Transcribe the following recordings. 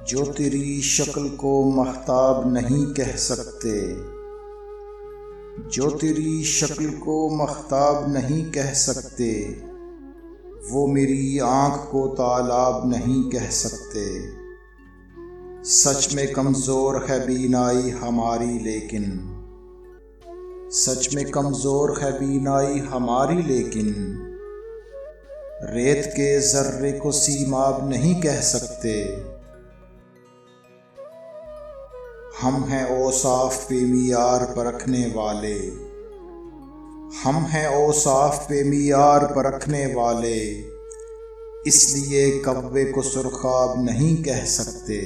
جو تیری شکل کو مہتاب نہیں کہہ سکتے، جو تیری شکل کو مہتاب نہیں کہہ سکتے، وہ میری آنکھ کو تالاب نہیں کہہ سکتے۔ سچ میں کمزور ہے بینائی ہماری لیکن، سچ میں کمزور ہے بینائی ہماری لیکن، ریت کے ذرے کو سیماب نہیں کہہ سکتے۔ ہم ہیں اوصاف پہ معیار پرکھنے والے، ہم ہیں اوصاف پہ معیار پرکھنے والے، اس لیے کوے کو سرخاب نہیں کہہ سکتے۔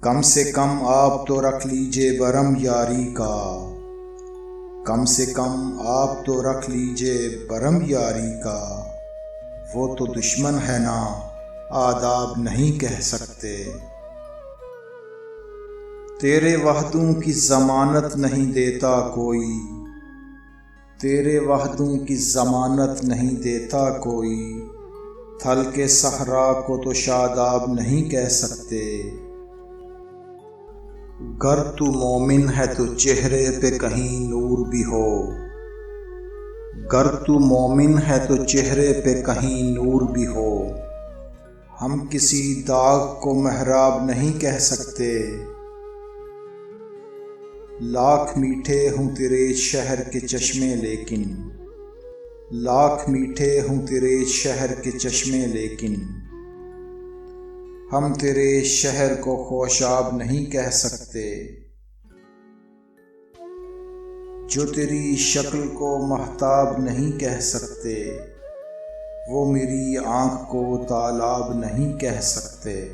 کم سے کم آپ تو رکھ لیجئے برم یاری کا، کم سے کم آپ تو رکھ لیجئے برم یاری کا، وہ تو دشمن ہے نا آداب نہیں کہہ سکتے۔ تیرے وعدوں کی ضمانت نہیں دیتا کوئی، تیرے وعدوں کی ضمانت نہیں دیتا کوئی، تھل کے صحرا کو تو شاداب نہیں کہہ سکتے۔ گر تو مومن ہے تو چہرے پہ کہیں نور بھی ہو، گر تو مومن ہے تو چہرے پہ کہیں نور بھی ہو، ہم کسی داغ کو محراب نہیں کہہ سکتے۔ لاکھ میٹھے ہوں تیرے شہر کے چشمے لیکن، لاکھ میٹھے ہوں تیرے شہر کے چشمے لیکن، ہم تیرے شہر کو خوشاب نہیں کہہ سکتے۔ جو تیری شکل کو مہتاب نہیں کہہ سکتے، وہ میری آنکھ کو تالاب نہیں کہہ سکتے۔